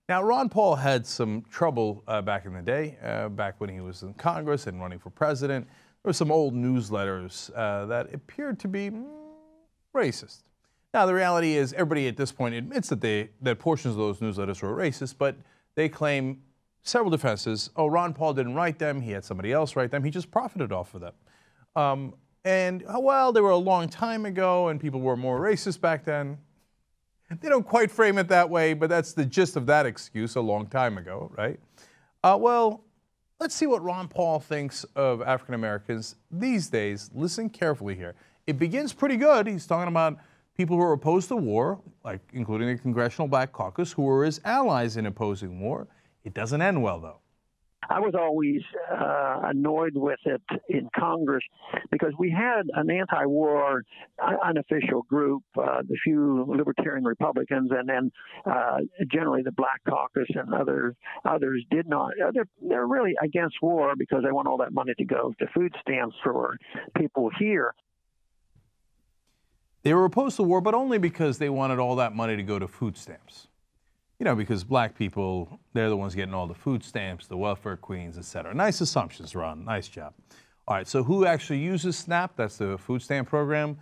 Now, Ron Paul had some trouble back in the day, back when he was in Congress and running for president. There were some old newsletters that appeared to be racist. Now, the reality is everybody at this point admits that portions of those newsletters were racist, but they claim several defenses. Oh, Ron Paul didn't write them. He had somebody else write them. He just profited off of them. Well, they were a long time ago, and people were more racist back then. They don't quite frame it that way, but that's the gist of that excuse, a long time ago, right? Well, let's see what Ron Paul thinks of African Americans these days. Listen carefully here. It begins pretty good. He's talking about people who are opposed to war, like including the Congressional Black Caucus, who were his allies in opposing war. It doesn't end well, though. I was always annoyed with it in Congress because we had an anti-war unofficial group, the few libertarian Republicans, and then generally the Black Caucus and others did not. They're really against war because they want all that money to go to food stamps for people here. They were opposed to war, but only because they wanted all that money to go to food stamps. You know, because black people, they're the ones getting all the food stamps, the welfare queens, et cetera. Nice assumptions, Ron. Nice job. All right, so who actually uses SNAP? That's the food stamp program.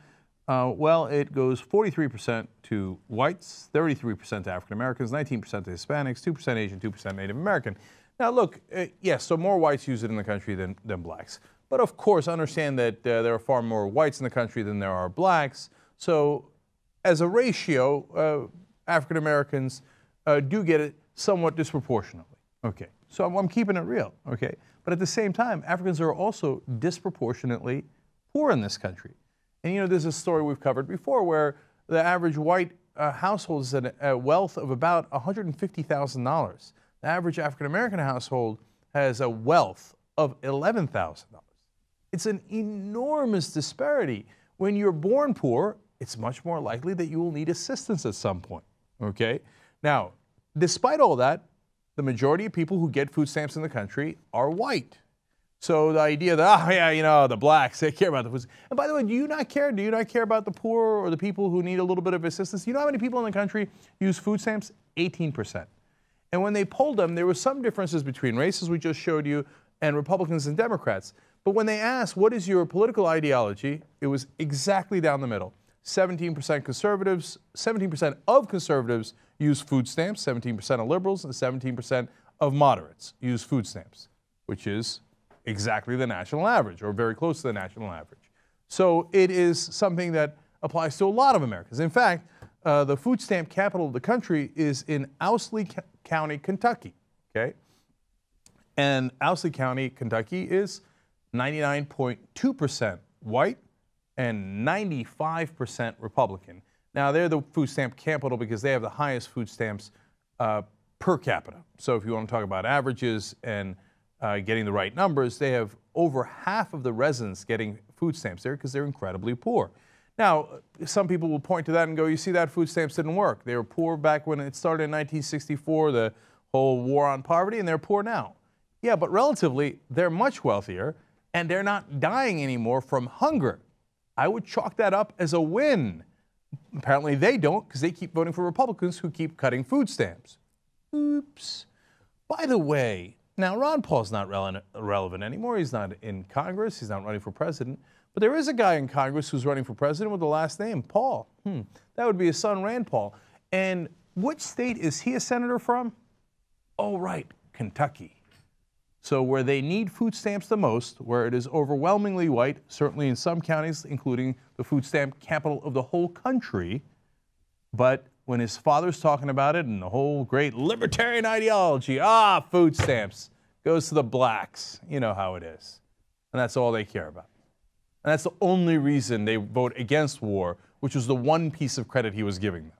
Well, it goes 43% to whites, 33% to African Americans, 19% to Hispanics, 2% Asian, 2% Native American. Now, look, yes, so more whites use it in the country than blacks. But of course, understand that there are far more whites in the country than there are blacks. So as a ratio, African Americans do get it somewhat disproportionately. Okay, so I'm keeping it real, okay? But at the same time, Africans are also disproportionately poor in this country. And you know, there's a story we've covered before where the average white household is at a wealth of about $150,000. The average African American household has a wealth of $11,000. It's an enormous disparity. When you're born poor, it's much more likely that you will need assistance at some point, okay? Now, despite all that, the majority of people who get food stamps in the country are white. So the idea that, oh yeah, you know, the blacks, they care about the food. And by the way, do you not care? Do you not care about the poor or the people who need a little bit of assistance? You know how many people in the country use food stamps? 18%. And when they polled them, there were some differences between races we just showed you and Republicans and Democrats. But when they asked, what is your political ideology? It was exactly down the middle. 17% conservatives, 17% of conservatives use food stamps, 17% of liberals, and 17% of moderates use food stamps, which is exactly the national average, or very close to the national average. So it is something that applies to a lot of Americans. In fact, the food stamp capital of the country is in Owsley County, Kentucky, okay? And Owsley County, Kentucky is 99.2% white and 95% Republican. Now, they're the food stamp capital because they have the highest food stamps per capita. So if you want to talk about averages and getting the right numbers, they have over half of the residents getting food stamps there because they're incredibly poor. Now, some people will point to that and go, you see, that food stamps didn't work. They were poor back when it started in 1964, the whole war on poverty, and they're poor now. Yeah, but relatively, they're much wealthier, and they're not dying anymore from hunger. I would chalk that up as a win. Apparently they don't, because they keep voting for Republicans who keep cutting food stamps. Oops. By the way, now Ron Paul's not relevant anymore. He's not in Congress. He's not running for president. But there is a guy in Congress who's running for president with the last name, Paul. That would be his son, Rand Paul. And which state is he a senator from? Oh, right, Kentucky. So where they need food stamps the most, where it is overwhelmingly white, certainly in some counties, including the food stamp capital of the whole country, but when his father's talking about it and the whole great libertarian ideology, food stamps, goes to the blacks. You know how it is. And that's all they care about. And that's the only reason they vote against war, which was the one piece of credit he was giving them.